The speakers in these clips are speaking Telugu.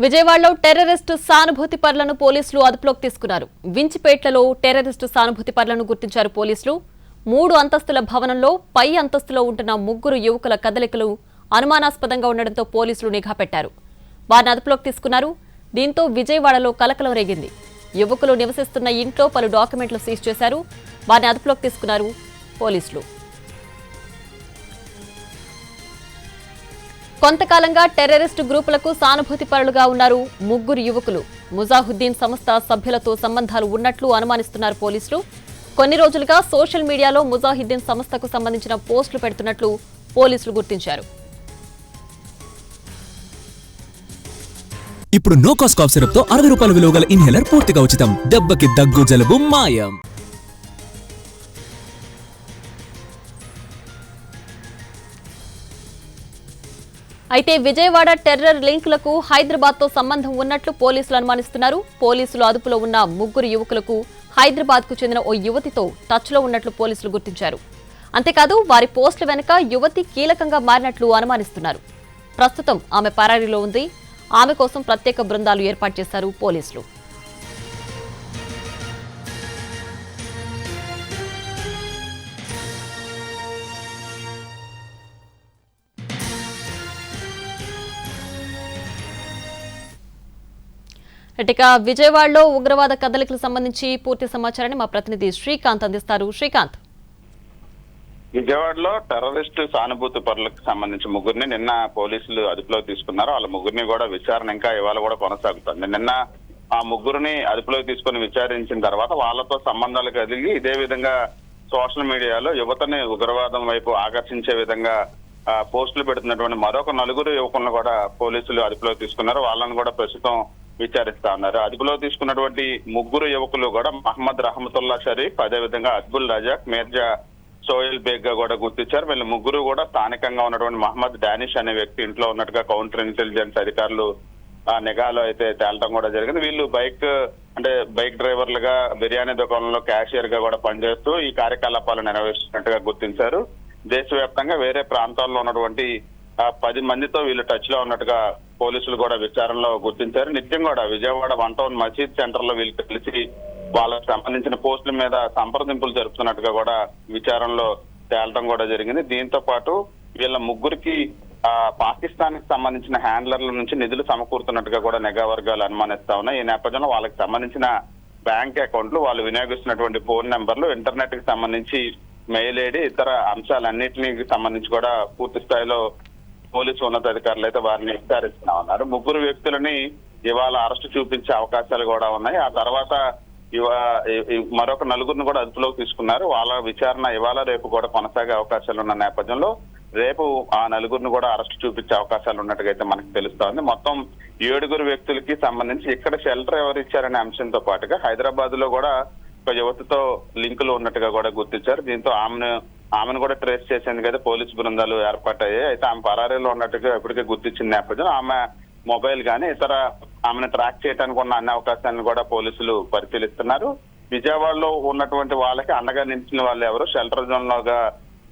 విజయవాడలో టెర్రరిస్టు సానుభూతి పరులను పోలీసులు అదుపులోకి తీసుకున్నారు. వించిపేట్లలో టెర్రరిస్టు సానుభూతి పరులను గుర్తించారు పోలీసులు. 3 అంతస్తుల భవనంలో పై అంతస్తులో ఉంటున్న 3 యువకుల కదలికలు అనుమానాస్పదంగా ఉండడంతో పోలీసులు నిఘా పెట్టారు. వారిని అదుపులోకి తీసుకున్నారు. దీంతో విజయవాడలో కలకలం రేగింది. యువకులు నివసిస్తున్న ఇంట్లో పలు డాక్యుమెంట్లు సీజ్ చేశారు. వారిని అదుపులోకి తీసుకున్నారు పోలీసులు. కొంతకాలంగా టెర్రరిస్టు గ్రూపులకు సానుభూతి పరులుగా ఉన్నారు 3 యువకులు. ముజాహుద్దీన్ సంస్థ సభ్యులతో సంబంధాలు ఉన్నట్లు అనుమానిస్తున్నారు పోలీసులు. కొన్ని రోజులుగా సోషల్ మీడియాలో ముజాహిద్దీన్ సంస్థకు సంబంధించిన పోస్టులు పెడుతున్నట్లు పోలీసులు గుర్తించారు. ఇప్పుడు నో కాస్ట్ కాఫ్ సిరప్ తో 60 రూపాయల విలువ గల ఇన్హేలర్ పూర్తిగా ఉచితం. దెబ్బకి దగ్గు జలుబు మాయం. అయితే విజయవాడ టెర్రర్ లింకులకు హైదరాబాద్ తో సంబంధం ఉన్నట్లు పోలీసులు అనుమానిస్తున్నారు. పోలీసులు అదుపులో ఉన్న 3 యువకులకు హైదరాబాద్ కు చెందిన ఓ యువతితో టచ్ లో ఉన్నట్లు పోలీసులు గుర్తించారు. అంతేకాదు వారి పోస్టుల వెనుక యువతి కీలకంగా మారినట్లు అనుమానిస్తున్నారు. ప్రస్తుతం ఆమె పరారీలో ఉంది. ఆమె కోసం ప్రత్యేక బృందాలు ఏర్పాటు చేశారు పోలీసులు. ఇక విజయవాడలో ఉగ్రవాద కదలికలకు సంబంధించి పూర్తి సమాచారాన్ని మా ప్రతినిధి శ్రీకాంత్ అందిస్తారు. శ్రీకాంత్, విజయవాడలో టెర్రరిస్టు సానుభూతి పరులకు సంబంధించి 3 నిన్న పోలీసులు అదుపులోకి తీసుకున్నారు. వాళ్ళ 3 కూడా విచారణ ఇంకా ఇవాళ కూడా కొనసాగుతుంది. నిన్న ఆ 3 అదుపులోకి తీసుకుని విచారించిన తర్వాత వాళ్ళతో సంబంధాలు కలిగి ఇదే విధంగా సోషల్ మీడియాలో యువతని ఉగ్రవాదం వైపు ఆకర్షించే విధంగా పోస్టులు పెడుతున్నటువంటి మరొక 4 యువకులను కూడా పోలీసులు అదుపులోకి తీసుకున్నారు. వాళ్ళని కూడా ప్రస్తుతం విచారిస్తా ఉన్నారు. అదుపులో తీసుకున్నటువంటి 3 యువకులు కూడా మహమ్మద్ రహమతుల్లా షరీఫ్, అదేవిధంగా అద్బుల్ రజాక్, మీర్జా సోయల్ బేగ్ గా కూడా గుర్తించారు. వీళ్ళు 3 కూడా స్థానికంగా ఉన్నటువంటి మహమ్మద్ డానిష్ అనే వ్యక్తి ఇంట్లో ఉన్నట్టుగా కౌంటర్ ఇంటెలిజెన్స్ అధికారులు నిఘాలో అయితే తేలటం కూడా జరిగింది. వీళ్ళు బైక్ డ్రైవర్లుగా బిర్యానీ దుకాణంలో క్యాషియర్ గా కూడా పనిచేస్తూ ఈ కార్యకలాపాలు నిర్వహిస్తున్నట్టుగా గుర్తించారు. దేశవ్యాప్తంగా వేరే ప్రాంతాల్లో ఉన్నటువంటి 10 మందితో వీళ్ళు టచ్ లో ఉన్నట్టుగా పోలీసులు కూడా విచారణలో గుర్తించారు. నిత్యం కూడా విజయవాడ 1 టౌన్ మసీద్ సెంటర్ లో వీళ్ళు కలిసి వాళ్ళకు సంబంధించిన పోస్టుల మీద సంప్రదింపులు జరుపుతున్నట్టుగా కూడా విచారణలో తేలటం కూడా జరిగింది. దీంతో పాటు వీళ్ళ 3కి పాకిస్తాన్ కి సంబంధించిన హ్యాండ్లర్ల నుంచి నిధులు సమకూరుతున్నట్టుగా కూడా నిఘా వర్గాలు అనుమానిస్తా ఉన్నాయి. ఈ నేపథ్యంలో వాళ్ళకి సంబంధించిన బ్యాంక్ అకౌంట్లు, వాళ్ళు వినియోగిస్తున్నటువంటి ఫోన్ నెంబర్లు, ఇంటర్నెట్ కి సంబంధించి మెయిల్ ఐడి, ఇతర అంశాలన్నింటికి సంబంధించి కూడా పూర్తి స్థాయిలో పోలీసు ఉన్నతాధికారులు అయితే వారిని విచారిస్తా ఉన్నారు. 3 వ్యక్తులని ఇవాళ అరెస్టు చూపించే అవకాశాలు కూడా ఉన్నాయి. ఆ తర్వాత మరొక 4 కూడా అదుపులోకి తీసుకున్నారు. వాళ్ళ విచారణ ఇవాళ రేపు కూడా కొనసాగే అవకాశాలు ఉన్న నేపథ్యంలో రేపు ఆ 4 కూడా అరెస్టు చూపించే అవకాశాలు ఉన్నట్టుగా అయితే మనకు తెలుస్తోంది. మొత్తం 7 వ్యక్తులకి సంబంధించి ఇక్కడ షెల్టర్ ఎవరు ఇచ్చారనే అంశంతో పాటుగా హైదరాబాద్ లో కూడా ఒక యువతితో లింకులు ఉన్నట్టుగా కూడా గుర్తించారు. దీంతో ఆమెను కూడా ట్రేస్ చేసేందుకు అయితే పోలీసు బృందాలు ఏర్పాటయ్యాయి. అయితే ఆమె పరారీలో ఉన్నట్టుగా ఇప్పటికే గుర్తించిన నేపథ్యంలో ఆమె మొబైల్ గానీ ఇతర ఆమెను ట్రాక్ చేయడానికి ఉన్న అన్ని అవకాశాలను కూడా పోలీసులు పరిశీలిస్తున్నారు. విజయవాడలో ఉన్నటువంటి వాళ్ళకి అండగా నిలిచిన వాళ్ళు ఎవరు, షెల్టర్ జోన్ లోగా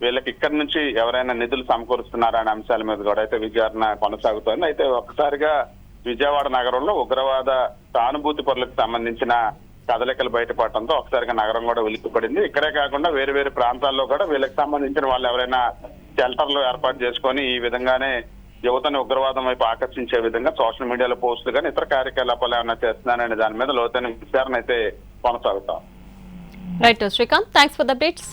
వీళ్ళకి ఇక్కడి నుంచి ఎవరైనా నిధులు సమకూరుస్తున్నారా అనే అంశాల మీద కూడా అయితే విచారణ కొనసాగుతోంది. అయితే ఒక్కసారిగా విజయవాడ నగరంలో ఉగ్రవాద సానుభూతి పరులకు సంబంధించిన కదలికలు బయటపడటంతో ఒకసారిగా నగరం కూడా ఉలిక్కిపడింది. ఇక్కడే కాకుండా వేరు వేరు ప్రాంతాల్లో కూడా వీళ్ళకి సంబంధించిన వాళ్ళు ఎవరైనా షెల్టర్లు ఏర్పాటు చేసుకొని ఈ విధంగానే యువతని ఉగ్రవాదం వైపు ఆకర్షించే విధంగా సోషల్ మీడియాలో పోస్టులు కానీ ఇతర కార్యకలాపాలు ఏమైనా చేస్తున్నారనే దాని మీద లోతైన విచారణ అయితే కొనసాగుతాం. Right Srikanth, thanks for the updates.